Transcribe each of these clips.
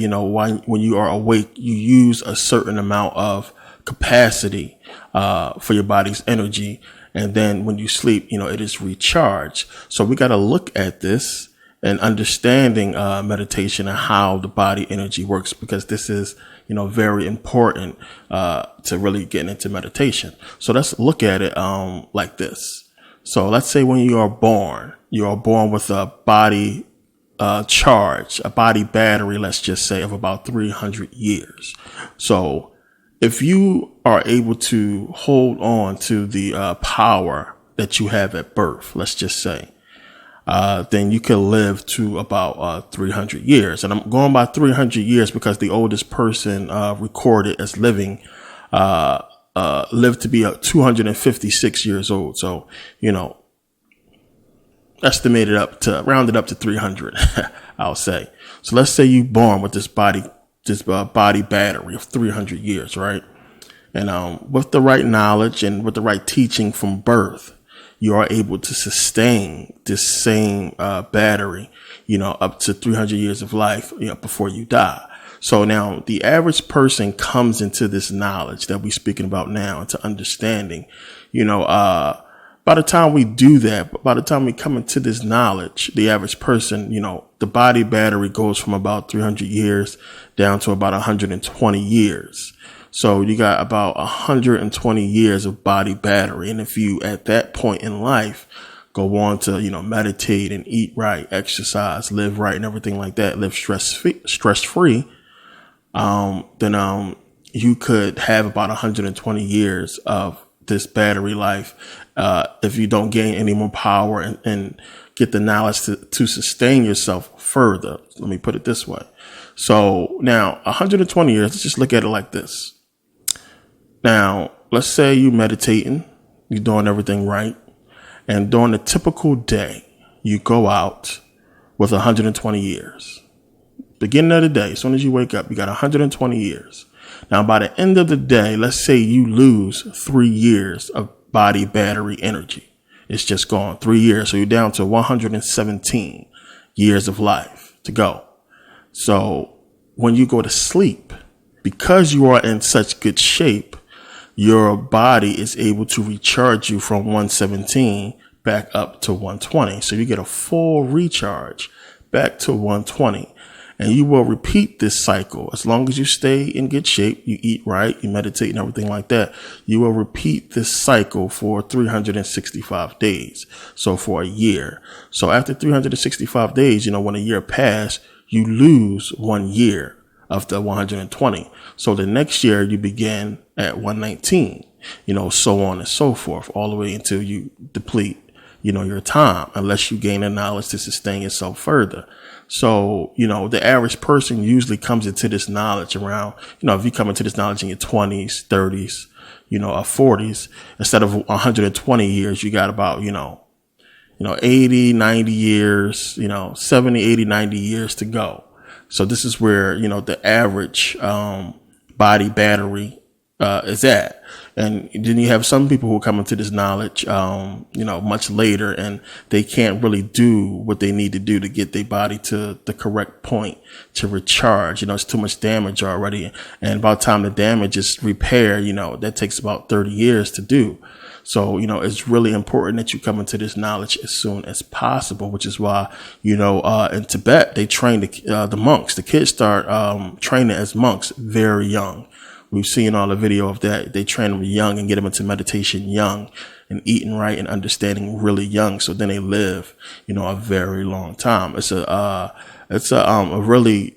when you are awake, you use a certain amount of capacity for your body's energy. And then when you sleep, it is recharged. So we got to look at this and understanding meditation and how the body energy works, because this is, very important to really getting into meditation. So let's look at it like this. So let's say when you are born with a body charge, a body battery, let's just say, of about 300 years. So if you are able to hold on to the power that you have at birth, let's just say, then you can live to about 300 years. And I'm going by 300 years because the oldest person recorded as living lived to be 256 years old. So, rounded up to 300, I'll say. So let's say you born with this body battery of 300 years, right? And with the right knowledge and with the right teaching from birth, you are able to sustain this same battery, up to 300 years of life, before you die. So now the average person comes into this knowledge that we're speaking about now, into understanding, by the time we do that, by the time we come into this knowledge, the average person, the body battery goes from about 300 years down to about 120 years. So you got about 120 years of body battery. And if you, at that point in life, go on to, meditate and eat right, exercise, live right and everything like that, live stress free, then you could have about 120 years of this battery life, if you don't gain any more power and get the knowledge to sustain yourself further. Let me put it this way. So now 120 years, let's just look at it like this. Now, let's say you meditating, you're doing everything right. And during a typical day, you go out with 120 years. Beginning of the day, as soon as you wake up, you got 120 years. Now, by the end of the day, let's say you lose 3 years of body battery energy. It's just gone 3 years. So you're down to 117 years of life to go. So when you go to sleep, because you are in such good shape, your body is able to recharge you from 117 back up to 120. So you get a full recharge back to 120. And you will repeat this cycle. As long as you stay in good shape, you eat right, you meditate and everything like that, you will repeat this cycle for 365 days. So for a year. So after 365 days, when a year passes, you lose 1 year of the 120. So the next year you begin at 119, so on and so forth, all the way until you deplete, your time, unless you gain the knowledge to sustain yourself further. So, the average person usually comes into this knowledge around, if you come into this knowledge in your 20s, 30s, or 40s, instead of 120 years, you got about, 80, 90 years, 70, 80, 90 years to go. So this is where, the average body battery is at. And then you have some people who come into this knowledge, much later, and they can't really do what they need to do to get their body to the correct point to recharge. It's too much damage already. And by the time the damage is repaired, that takes about 30 years to do. So, it's really important that you come into this knowledge as soon as possible, which is why, in Tibet, they train the monks. The kids start training as monks very young. We've seen all the video of that. They train them young and get them into meditation young and eating right and understanding really young. So then they live, a very long time. It's a really,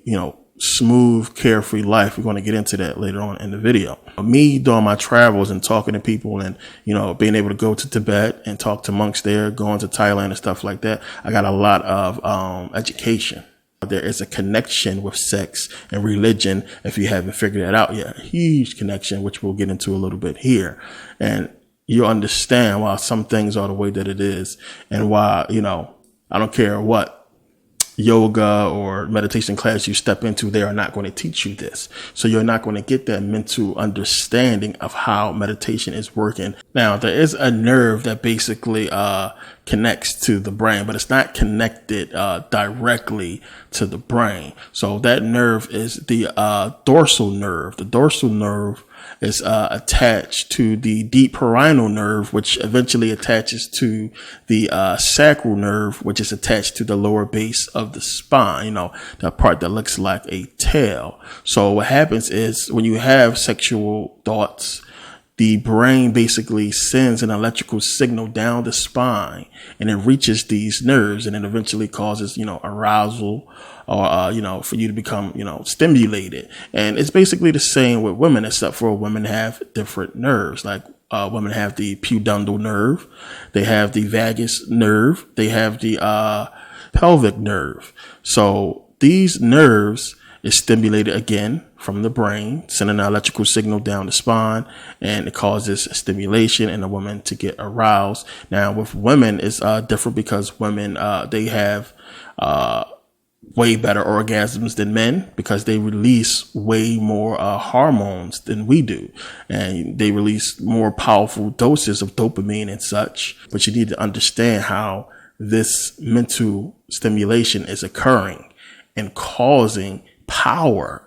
smooth, carefree life. We're going to get into that later on in the video. Me doing my travels and talking to people and, being able to go to Tibet and talk to monks there, going to Thailand and stuff like that. I got a lot of education. There is a connection with sex and religion, if you haven't figured that out yet. A huge connection, which we'll get into a little bit here. And you'll understand why some things are the way that it is and why, I don't care what yoga or meditation class you step into, they are not going to teach you this. So you're not going to get that mental understanding of how meditation is working. Now, there is a nerve that basically connects to the brain, but it's not connected directly to the brain. So that nerve is the dorsal nerve. The dorsal nerve is attached to the deep parietal nerve, which eventually attaches to the sacral nerve, which is attached to the lower base of the spine, that part that looks like a tail. So what happens is when you have sexual thoughts, the brain basically sends an electrical signal down the spine, and it reaches these nerves, and it eventually causes, arousal, or, for you to become, stimulated. And it's basically the same with women, except for women have different nerves. Like, women have the pudendal nerve. They have the vagus nerve. They have the, pelvic nerve. So these nerves is stimulated again from the brain, sending an electrical signal down the spine, and it causes stimulation in a woman to get aroused. Now, with women, it's different because women, they have way better orgasms than men because they release way more hormones than we do. And they release more powerful doses of dopamine and such. But you need to understand how this mental stimulation is occurring and causing power.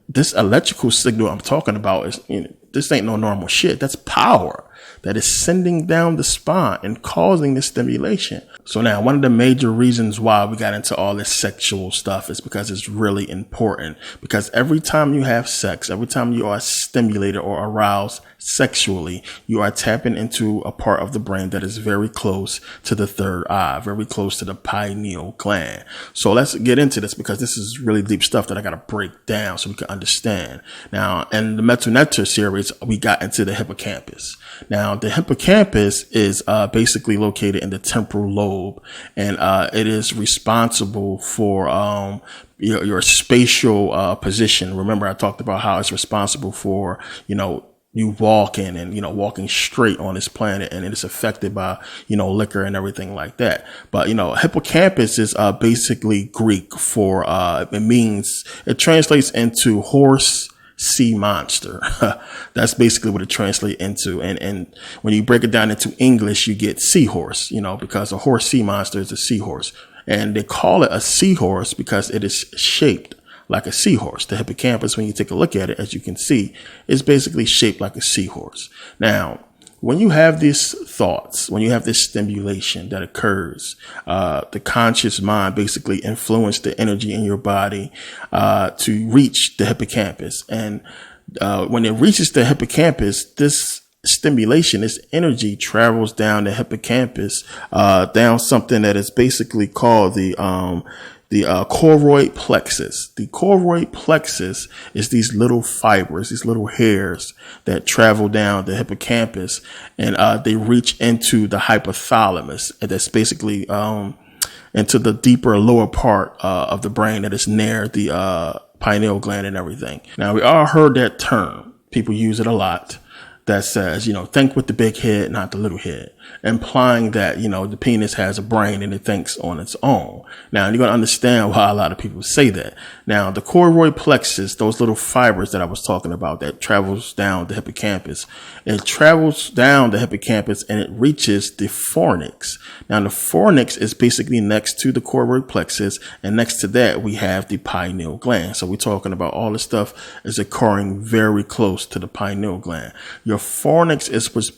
This electrical signal I'm talking about is, this ain't no normal shit. That's power that is sending down the spine and causing this stimulation. So now, one of the major reasons why we got into all this sexual stuff is because it's really important. Because every time you have sex, every time you are stimulated or aroused sexually, you are tapping into a part of the brain that is very close to the third eye, very close to the pineal gland. So let's get into this because this is really deep stuff that I got to break down so we can understand. Now, in the Mental Nectar series, we got into the hippocampus. Now, the hippocampus is basically located in the temporal lobe, and it is responsible for your spatial position. Remember, I talked about how it's responsible for, you walking and, walking straight on this planet, and it is affected by, liquor and everything like that. But, hippocampus is basically Greek for it translates into horse, sea monster. That's basically what it translates into. And when you break it down into English, you get seahorse, because a horse sea monster is a seahorse. And they call it a seahorse because it is shaped like a seahorse. The hippocampus, when you take a look at it, as you can see, is basically shaped like a seahorse. Now, when you have these thoughts, when you have this stimulation that occurs, the conscious mind basically influences the energy in your body to reach the hippocampus. And when it reaches the hippocampus, this stimulation, this energy travels down the hippocampus, down something that is basically called the choroid plexus. The choroid plexus is these little fibers, these little hairs that travel down the hippocampus, and they reach into the hypothalamus, and that's basically into the deeper lower part of the brain that is near the pineal gland and everything. Now, we all heard that term. People use it a lot. That says, think with the big head, not the little head, implying that, the penis has a brain and it thinks on its own. Now, you're going to understand why a lot of people say that. Now, the choroid plexus, those little fibers that I was talking about that travels down the hippocampus, it travels down the hippocampus and it reaches the fornix. Now, the fornix is basically next to the choroid plexus, and next to that, we have the pineal gland. So we're talking about all this stuff is occurring very close to the pineal gland. Your fornix is what's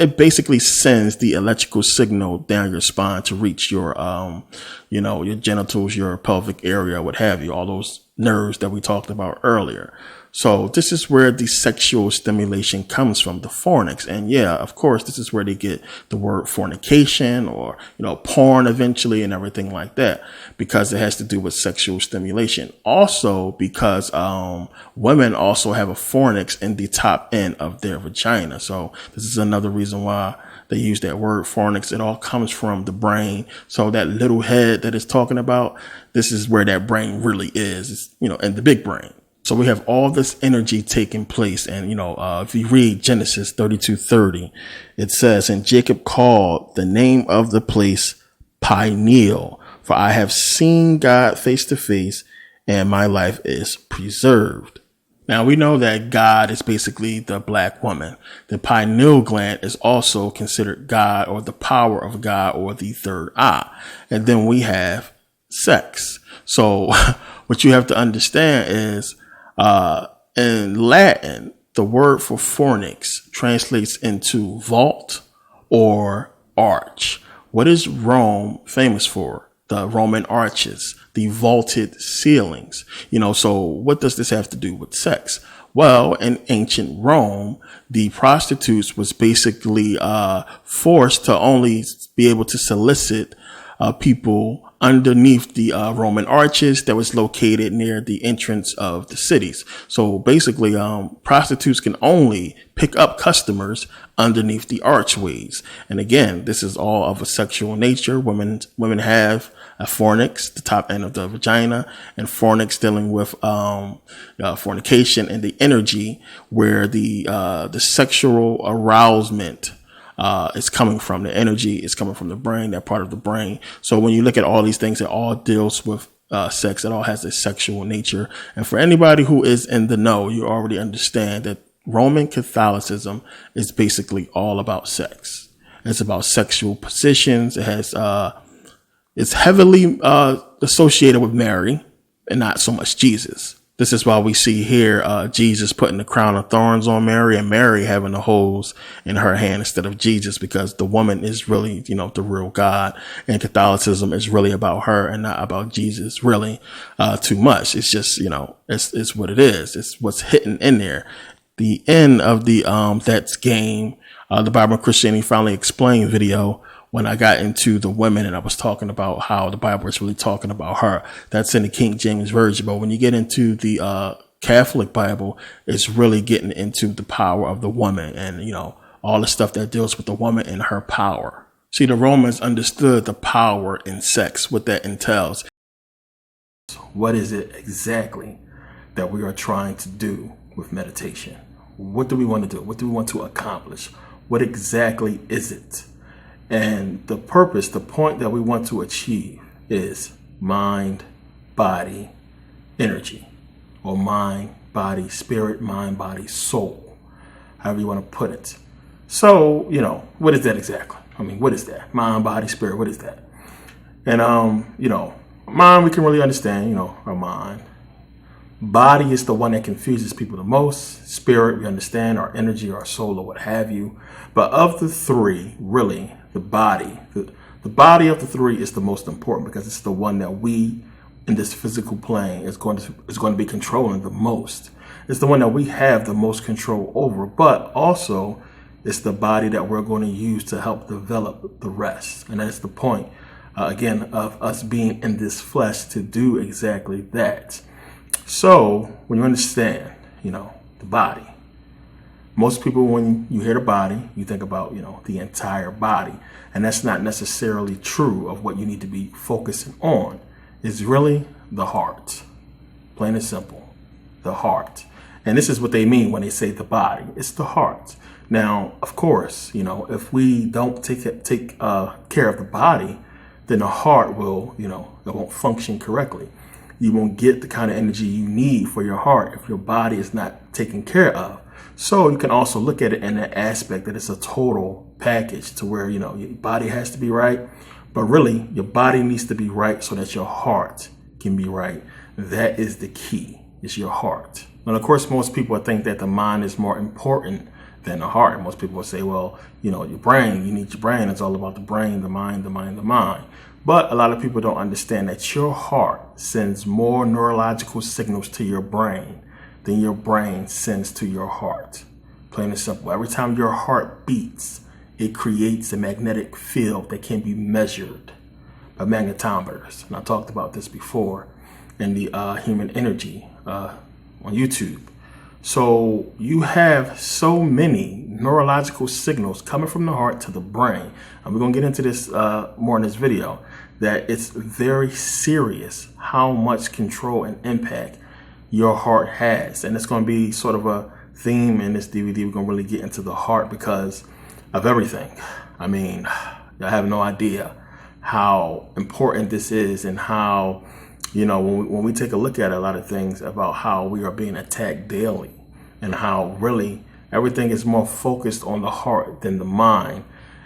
it basically sends the electrical signal down your spine to reach your, your genitals, your pelvic area, what have you, all those nerves that we talked about earlier. So this is where the sexual stimulation comes from, the fornix. And yeah, of course, this is where they get the word fornication or, porn eventually and everything like that, because it has to do with sexual stimulation. Also, because women also have a fornix in the top end of their vagina. So this is another reason why they use that word fornix. It all comes from the brain. So that little head that it's talking about, this is where that brain really is, it's, in the big brain. So we have all this energy taking place. And, if you read Genesis 32:30, it says, and Jacob called the name of the place Peniel, For I have seen God face to face, and my life is preserved. Now we know that God is basically the black woman. The pineal gland is also considered God, or the power of God, or the third eye. And then we have sex. So what you have to understand is, in Latin, the word for fornix translates into vault or arch. What is Rome famous for? The Roman arches, the vaulted ceilings. So what does this have to do with sex? Well, in ancient Rome, the prostitutes was basically forced to only be able to solicit people underneath the Roman arches that was located near the entrance of the cities. So basically, prostitutes can only pick up customers underneath the archways. And again, this is all of a sexual nature. Women have a fornix, the top end of the vagina, and fornix dealing with fornication and the energy where the sexual arousement is coming from. The energy is coming from the brain, that part of the brain. So when you look at all these things, it all deals with sex. It all has a sexual nature. And for anybody who is in the know, you already understand that Roman Catholicism is basically all about sex. It's about sexual positions. It has it's heavily associated with Mary and not so much Jesus. This is why we see here Jesus putting the crown of thorns on Mary, and Mary having the hose in her hand instead of Jesus, because the woman is really, the real God, and Catholicism is really about her and not about Jesus really too much. It's just, it's what it is. It's what's hidden in there. The end of the That's Game, the Bible and Christianity Finally Explained video, when I got into the women and I was talking about how the Bible is really talking about her. That's in the King James Version. But when you get into the Catholic Bible, it's really getting into the power of the woman and, all the stuff that deals with the woman and her power. See, the Romans understood the power in sex, what that entails. What is it exactly that we are trying to do with meditation? What do we want to do? What do we want to accomplish? What exactly is it? And the purpose, the point that we want to achieve is mind, body, energy, or mind, body, spirit, mind, body, soul, however you want to put it. So, what is that exactly? What is that? Mind, body, spirit, what is that? And, mind, we can really understand, our mind. Body is the one that confuses people the most. Spirit, we understand, our energy, our soul, or what have you. But of the three, really, the body of the three is the most important, because it's the one that we in this physical plane is going to be controlling the most. It's the one that we have the most control over, but also it's the body that we're going to use to help develop the rest. And that's the point, again, of us being in this flesh to do exactly that. So when you understand, the body, most people, when you hear the body, you think about, the entire body. And that's not necessarily true of what you need to be focusing on. It's really the heart. Plain and simple, the heart. And this is what they mean when they say the body. It's the heart. Now, of course, if we don't take care of the body, then the heart will, it won't function correctly. You won't get the kind of energy you need for your heart if your body is not taken care of. So you can also look at it in that aspect that it's a total package, to where, your body has to be right, but really your body needs to be right so that your heart can be right. That is the key, is your heart. And of course, most people think that the mind is more important than the heart. Most people will say, well, your brain, you need your brain. It's all about the brain, the mind, the mind, the mind. But a lot of people don't understand that your heart sends more neurological signals to your brain than your brain sends to your heart. Plain and simple. Every time your heart beats, it creates a magnetic field that can be measured by magnetometers. And I talked about this before in the Human Energy on YouTube. So you have so many neurological signals coming from the heart to the brain. And we're going to get into this more in this video, that it's very serious how much control and impact your heart has. And it's going to be sort of a theme in this DVD. We're going to really get into the heart because of everything. I have no idea how important this is, and how, when we take a look at a lot of things about how we are being attacked daily, and how really everything is more focused on the heart than the mind.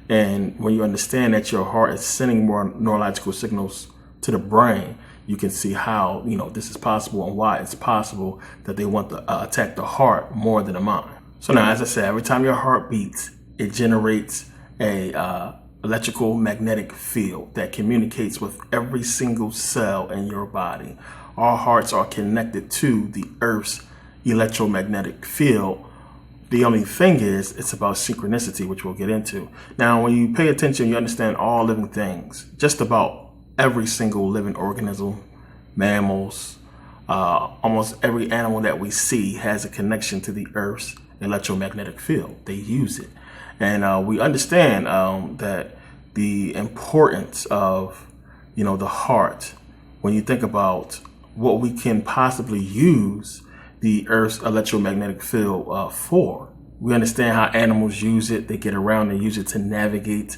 And when you understand that your heart is sending more neurological signals to the brain, you can see how, this is possible, and why it's possible that they want to attack the heart more than the mind. So now, as I said, every time your heart beats, it generates a electrical magnetic field that communicates with every single cell in your body. Our hearts are connected to the Earth's electromagnetic field. The only thing is, it's about synchronicity, which we'll get into. Now, when you pay attention, you understand all living things, just about every single living organism, mammals, almost every animal that we see has a connection to the Earth's electromagnetic field. They use it. And we understand that the importance of, the heart, when you think about what we can possibly use the Earth's electromagnetic field for. We understand how animals use it. They get around and use it to navigate.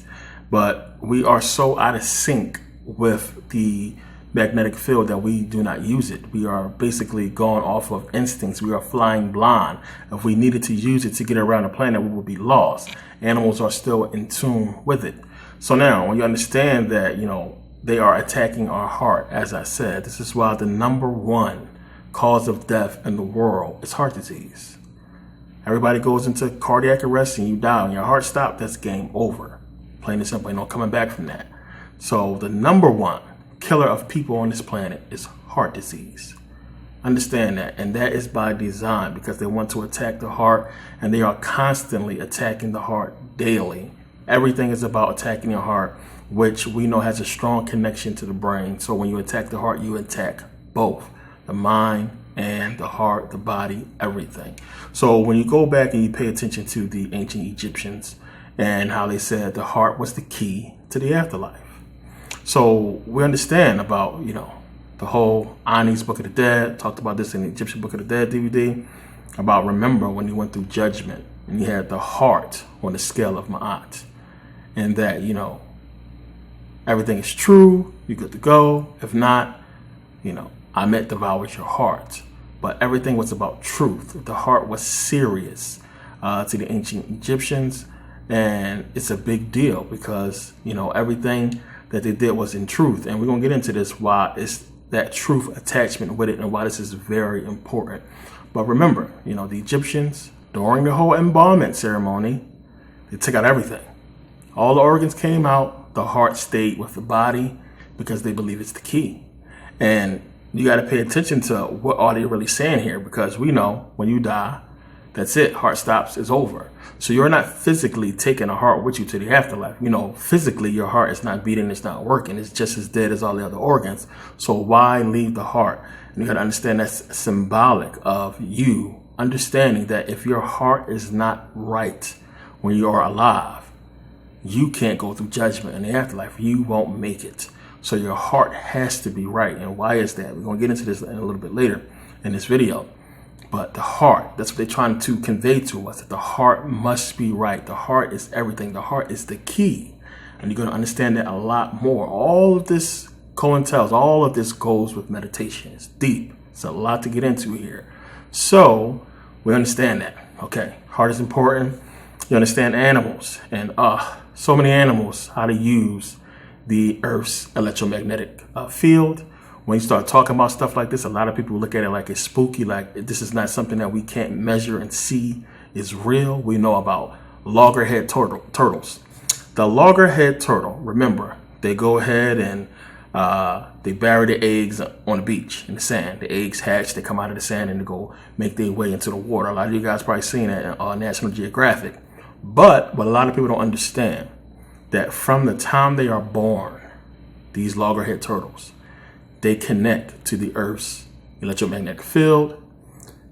But we are so out of sync with the magnetic field that we do not use it. We are basically going off of instincts. We are flying blind. If we needed to use it to get around the planet, we would be lost. Animals are still in tune with it. So now, when you understand that, they are attacking our heart, as I said, this is why the number one cause of death in the world is heart disease. Everybody goes into cardiac arrest and you die and your heart stops, that's game over. Plain and simple, no coming back from that. So the number one killer of people on this planet is heart disease. Understand that. And that is by design, because they want to attack the heart, and they are constantly attacking the heart daily. Everything is about attacking the heart, which we know has a strong connection to the brain. So when you attack the heart, you attack both the mind and the heart, the body, everything. So when you go back and you pay attention to the ancient Egyptians and how they said the heart was the key to the afterlife. So we understand about, the whole Ani's Book of the Dead, talked about this in the Egyptian Book of the Dead DVD, about remember when you went through judgment and you had the heart on the scale of Ma'at, and that, everything is true, you're good to go. If not, Amet devours your heart. But everything was about truth. The heart was serious to the ancient Egyptians. And it's a big deal because, everything that they did was in truth. And we're going to get into this, why it's that truth attachment with it and why this is very important. But remember, the Egyptians, during the whole embalmment ceremony, they took out everything. All the organs came out. The heart stayed with the body because they believe it's the key. And you got to pay attention to what are they really saying here, because we know when you die, that's it. Heart stops, it's over. So you're not physically taking a heart with you to the afterlife. Physically your heart is not beating, it's not working. It's just as dead as all the other organs. So why leave the heart? And you got to understand that's symbolic of you understanding that if your heart is not right when you are alive, you can't go through judgment in the afterlife. You won't make it. So your heart has to be right. And why is that? We're going to get into this in a little bit later in this video. But the heart, that's what they're trying to convey to us, that the heart must be right. The heart is everything. The heart is the key. And you're going to understand that a lot more. All of this COINTELS, all of this goes with meditation. It's deep. It's a lot to get into here. So we understand that. Okay, heart is important. You understand animals and so many animals, how to use the Earth's electromagnetic field. When you start talking about stuff like this, a lot of people look at it like it's spooky, like this is not something that we can't measure and see is real. We know about loggerhead turtles. The loggerhead turtle, remember, they go ahead and they bury the eggs on the beach in the sand. The eggs hatch, they come out of the sand and they go make their way into the water. A lot of you guys probably seen that on National Geographic. But what a lot of people don't understand, that from the time they are born, these loggerhead turtles, they connect to the Earth's electromagnetic field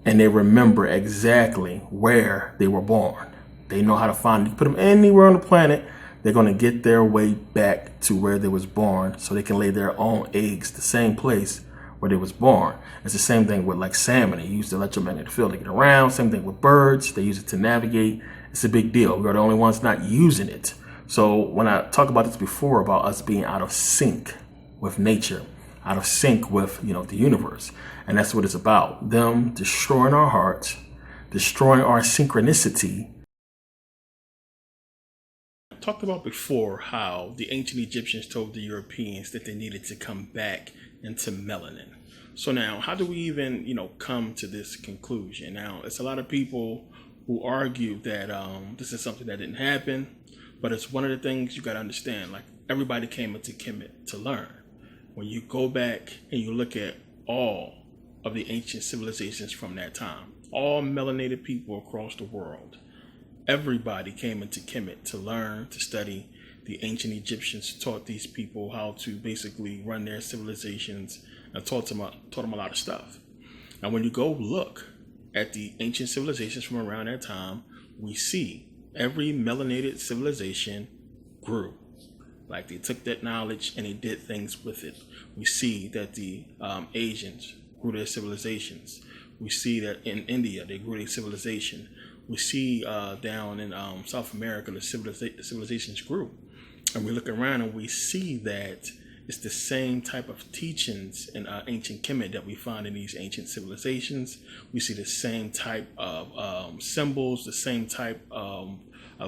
and they remember exactly where they were born. They know how to find it. You put them anywhere on the planet, they're going to get their way back to where they was born so they can lay their own eggs the same place where they was born. It's the same thing with like salmon. They use the electromagnetic field to get around. Same thing with birds. They use it to navigate. It's a big deal. We are the only ones not using it. So when I talk about this before about us being out of sync with nature, out of sync with, the universe, and that's what it's about. Them destroying our hearts, destroying our synchronicity. I talked about before how the ancient Egyptians told the Europeans that they needed to come back into melanin. So now, how do we even, come to this conclusion? Now, it's a lot of people who argue that this is something that didn't happen, but it's one of the things you got to understand. Like, everybody came into Kemet to learn. When you go back and you look at all of the ancient civilizations from that time, all melanated people across the world, everybody came into Kemet to learn, to study. The ancient Egyptians taught these people how to basically run their civilizations and taught them a lot of stuff. And when you go look at the ancient civilizations from around that time, we see every melanated civilization grew. Like, they took that knowledge and they did things with it. We see that the Asians grew their civilizations. We see that in India, they grew their civilization. We see down in South America, the civilizations grew. And we look around and we see that it's the same type of teachings in ancient Kemet that we find in these ancient civilizations. We see the same type of symbols, the same type of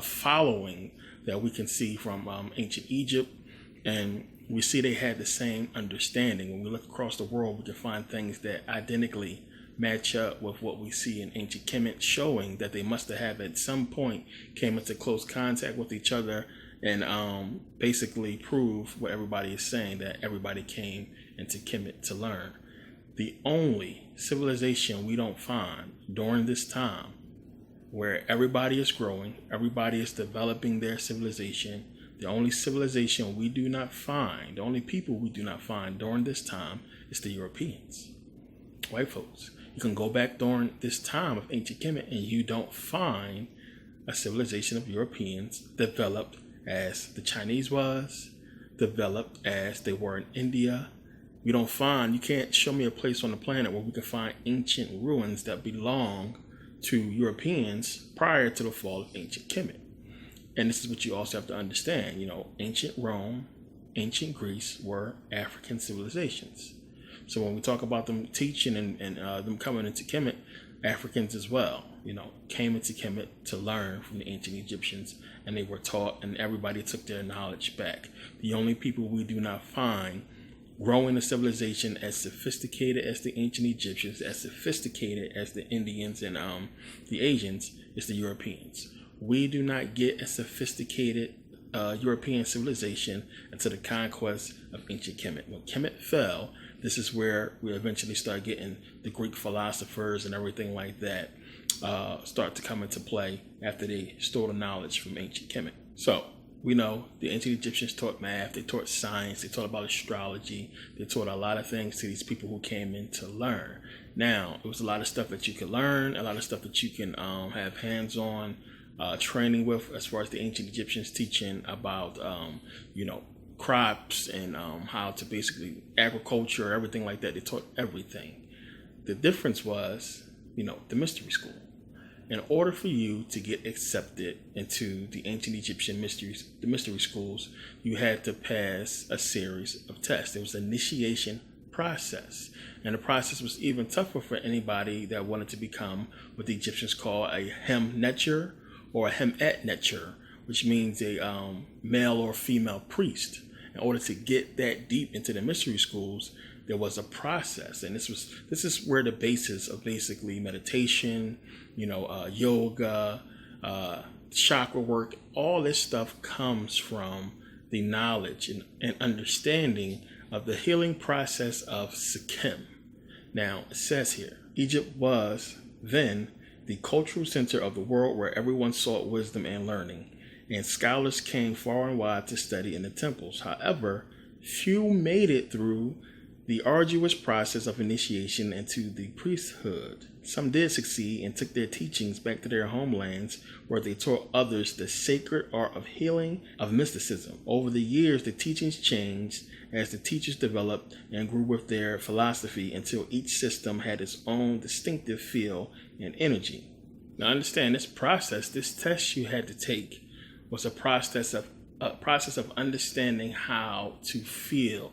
following that we can see from ancient Egypt. And we see they had the same understanding. When we look across the world, we can find things that identically match up with what we see in ancient Kemet, showing that they must have at some point came into close contact with each other and basically prove what everybody is saying, that everybody came into Kemet to learn. The only civilization we don't find during this time where everybody is growing, everybody is developing their civilization, the only civilization we do not find, the only people we do not find during this time is the Europeans, white folks. You can go back during this time of ancient Kemet and you don't find a civilization of Europeans developed as the Chinese was, developed as they were in India. You can't show me a place on the planet where we can find ancient ruins that belong to Europeans prior to the fall of ancient Kemet. And this is what you also have to understand. Ancient Rome, ancient Greece were African civilizations. So when we talk about them teaching and them coming into Kemet, Africans as well, came into Kemet to learn from the ancient Egyptians, and they were taught, and everybody took their knowledge back. The only people we do not find growing a civilization as sophisticated as the ancient Egyptians, as sophisticated as the Indians and the Asians, is the Europeans. We do not get a sophisticated European civilization until the conquest of ancient Kemet. When Kemet fell, this is where we eventually start getting the Greek philosophers and everything like that start to come into play after they stole the knowledge from ancient Kemet. So we know the ancient Egyptians taught math, they taught science, they taught about astrology, they taught a lot of things to these people who came in to learn. Now, it was a lot of stuff that you can learn, a lot of stuff that you can have hands-on training with, as far as the ancient Egyptians teaching about, crops and how to basically agriculture, everything like that. They taught everything. The difference was, the mystery school. In order for you to get accepted into the ancient Egyptian the mystery schools, you had to pass a series of tests. There was an initiation process. And the process was even tougher for anybody that wanted to become what the Egyptians call a Hem Netcher or a Hemet Netcher, which means a male or female priest. In order to get that deep into the mystery schools, there was a process, and this is where the basis of basically meditation, yoga, chakra work, all this stuff comes from the knowledge and understanding of the healing process of Sikkim. Now, it says here, Egypt was then the cultural center of the world where everyone sought wisdom and learning, and scholars came far and wide to study in the temples. However, few made it through the arduous process of initiation into the priesthood. Some did succeed and took their teachings back to their homelands, where they taught others the sacred art of healing, of mysticism. Over the years, the teachings changed as the teachers developed and grew with their philosophy until each system had its own distinctive feel and energy. Now understand, this process, this test you had to take, was a process of a process of understanding how to feel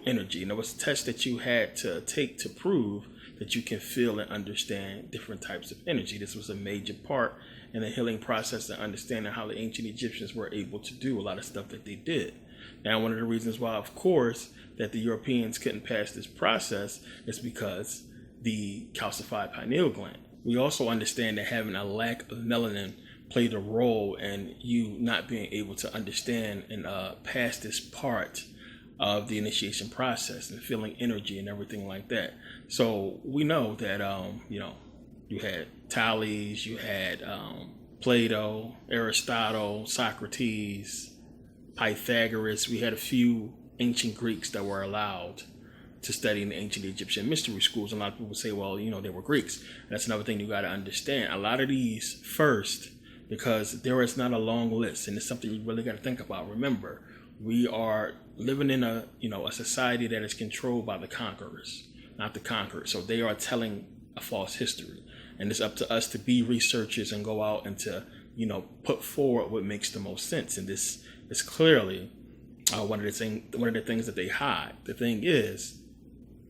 energy. And there was tests that you had to take to prove that you can feel and understand different types of energy. This was a major part in the healing process and understanding how the ancient Egyptians were able to do a lot of stuff that they did. Now, one of the reasons why, of course, that the Europeans couldn't pass this process is because the calcified pineal gland. We also understand that having a lack of melanin played a role in you not being able to understand and pass this part of the initiation process and feeling energy and everything like that. So we know that, you had Thales, you had Plato, Aristotle, Socrates, Pythagoras. We had a few ancient Greeks that were allowed to study in the ancient Egyptian mystery schools. A lot of people say, well, they were Greeks. That's another thing you got to understand. A lot of these first, because there is not a long list, and it's something you really got to think about. Remember, we are living in a society that is controlled by the conquerors, not the conquered. So they are telling a false history, and it's up to us to be researchers and go out and to put forward what makes the most sense. And this is clearly one of the things that they hide. The thing is,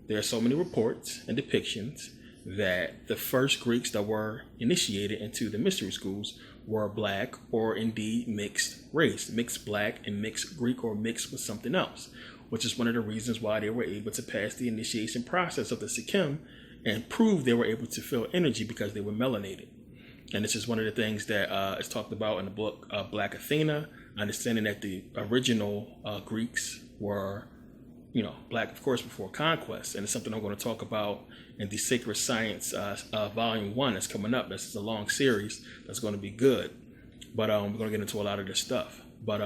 there are so many reports and depictions that the first Greeks that were initiated into the mystery schools were black or indeed mixed race, mixed black and mixed Greek or mixed with something else, which is one of the reasons why they were able to pass the initiation process of the Sikkim and prove they were able to feel energy because they were melanated. And this is one of the things that is talked about in the book Black Athena, understanding that the original Greeks were black, of course, before conquest. And it's something I'm going to talk about in the Sacred Science Volume 1 that's coming up. This is a long series that's going to be good. But we're going to get into a lot of this stuff. But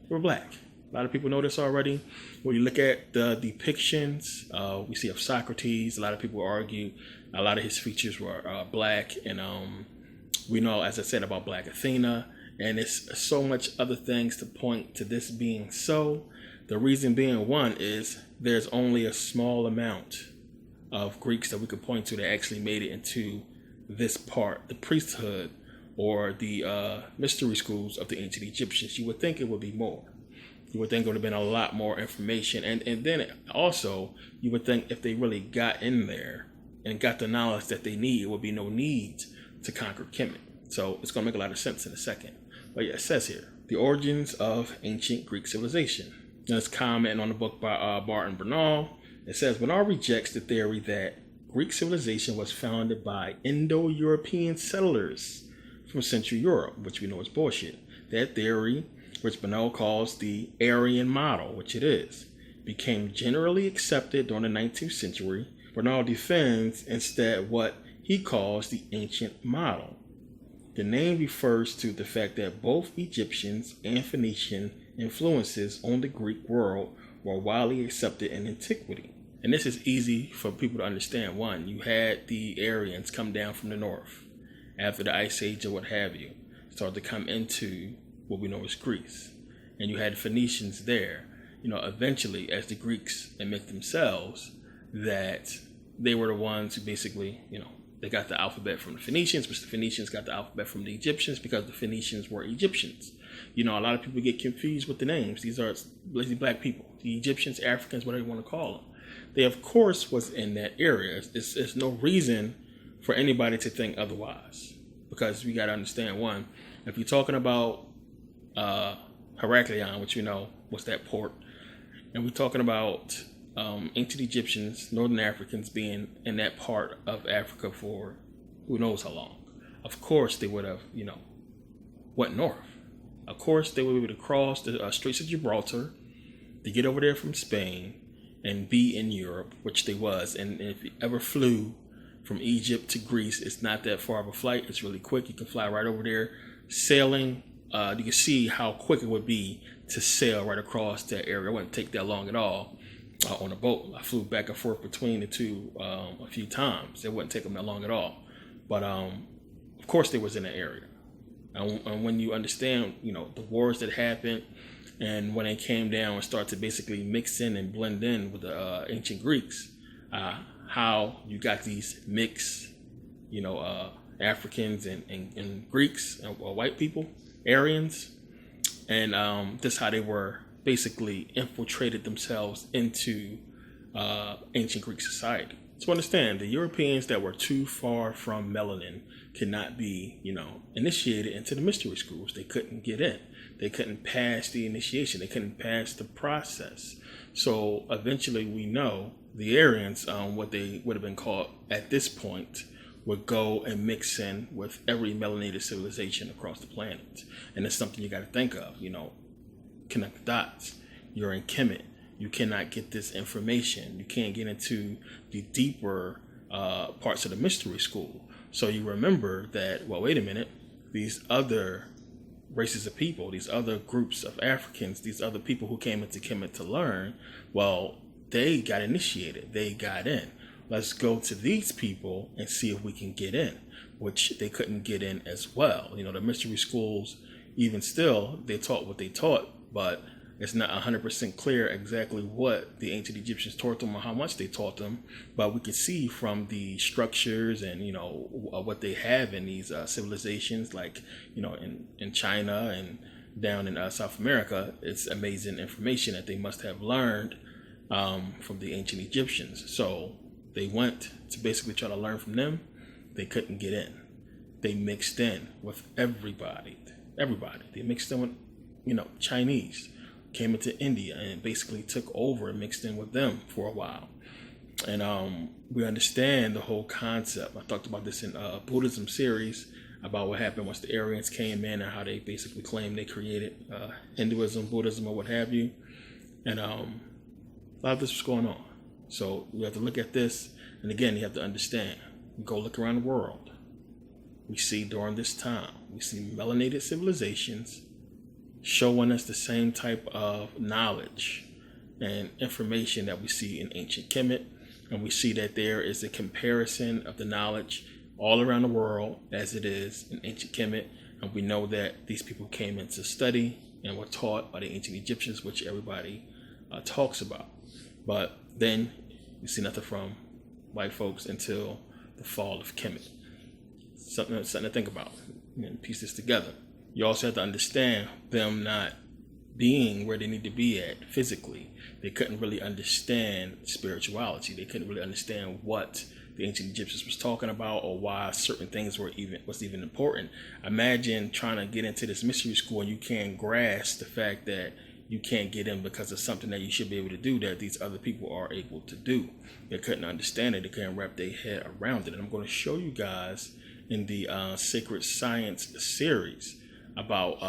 we're black. A lot of people know this already. When you look at the depictions, we see of Socrates. A lot of people argue a lot of his features were black. And we know, as I said, about Black Athena. And it's so much other things to point to this being so. The reason being, one, is there's only a small amount of Greeks that we could point to that actually made it into this part, the priesthood or the mystery schools of the ancient Egyptians. You would think it would be more. You would think it would have been a lot more information. And then also, you would think if they really got in there and got the knowledge that they need, it would be no need to conquer Kemet. So it's going to make a lot of sense in a second. But yeah, it says here, the origins of ancient Greek civilization. And it's commenting on the book by Barton Bernal. It says, Bernal rejects the theory that Greek civilization was founded by Indo-European settlers from Central Europe, which we know is bullshit. That theory, which Bernal calls the Aryan model, which it is, became generally accepted during the 19th century. Bernal defends instead what he calls the ancient model. The name refers to the fact that both Egyptians and Phoenician influences on the Greek world were widely accepted in antiquity. And this is easy for people to understand. One, you had the Aryans come down from the north after the Ice Age or what have you, started to come into what we know as Greece. And you had Phoenicians there. Eventually, as the Greeks admit themselves, that they were the ones who basically, they got the alphabet from the Phoenicians, which the Phoenicians got the alphabet from the Egyptians because the Phoenicians were Egyptians. A lot of people get confused with the names. These are lazy black people, the Egyptians, Africans, whatever you want to call them. They, of course, was in that area. There's no reason for anybody to think otherwise, because we got to understand, one, if you're talking about Heraklion, which was that port, and we're talking about ancient Egyptians, Northern Africans being in that part of Africa for who knows how long. Of course, they would have, went north. Of course, they would be able to cross the Straits of Gibraltar to get over there from Spain and be in Europe, which they was. And if you ever flew from Egypt to Greece, it's not that far of a flight. It's really quick. You can fly right over there. Sailing, you can see how quick it would be to sail right across that area. It wouldn't take that long at all. On a boat, I flew back and forth between the two a few times. It wouldn't take them that long at all. But of course, they was in the area. And when you understand, the wars that happened, and when they came down and started to basically mix in and blend in with the ancient Greeks, how you got these mixed, Africans and Greeks and white people, Aryans, and this is how they were basically infiltrated themselves into ancient Greek society. So understand, the Europeans that were too far from melanin could not be, initiated into the mystery schools. They couldn't get in. They couldn't pass the initiation. They couldn't pass the process. So eventually, we know the Aryans, what they would have been called at this point, would go and mix in with every melanated civilization across the planet. And it's something you got to think of, connect the dots. You're in Kemet. You cannot get this information. You can't get into the deeper parts of the mystery school. So you remember that, well, wait a minute, these other races of people, these other groups of Africans, these other people who came into Kemet to learn, well, they got initiated. They got in. Let's go to these people and see if we can get in, which they couldn't get in as well. The mystery schools, even still, they taught what they taught, but it's not 100% clear exactly what the ancient Egyptians taught them or how much they taught them. But we can see from the structures and, what they have in these civilizations, like, in China and down in South America, it's amazing information that they must have learned from the ancient Egyptians. So they went to basically try to learn from them. They couldn't get in. They mixed in with everybody. They mixed in with, Chinese. Came into India and basically took over and mixed in with them for a while. And we understand the whole concept. I talked about this in a Buddhism series about what happened once the Aryans came in and how they basically claimed they created Hinduism, Buddhism, or what have you. And a lot of this was going on. So we have to look at this. And again, you have to understand, go look around the world. We see during this time, we see melanated civilizations showing us the same type of knowledge and information that we see in ancient Kemet. And we see that there is a comparison of the knowledge all around the world as it is in ancient Kemet. And we know that these people came in to study and were taught by the ancient Egyptians, which everybody talks about. But then you see nothing from white folks until the fall of Kemet. Something to think about and piece this together. You also have to understand them not being where they need to be at physically. They couldn't really understand spirituality. They couldn't really understand what the ancient Egyptians was talking about or why certain things was even important. Imagine trying to get into this mystery school and you can't grasp the fact that you can't get in because of something that you should be able to do that these other people are able to do. They couldn't understand it. They couldn't wrap their head around it. And I'm going to show you guys in the Sacred Science series about,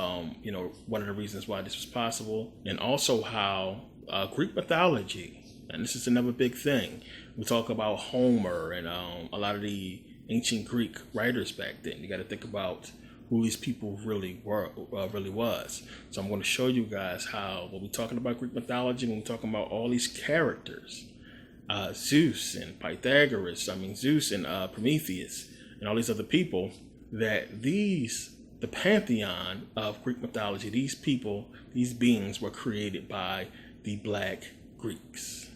one of the reasons why this was possible, and also how Greek mythology, and this is another big thing. We talk about Homer and a lot of the ancient Greek writers back then. You got to think about who these people really was. So I'm going to show you guys how, when we're talking about Greek mythology, when we're talking about all these characters, Zeus and Pythagoras, Zeus and Prometheus, and all these other people, that the pantheon of Greek mythology, these people, these beings were created by the Black Greeks.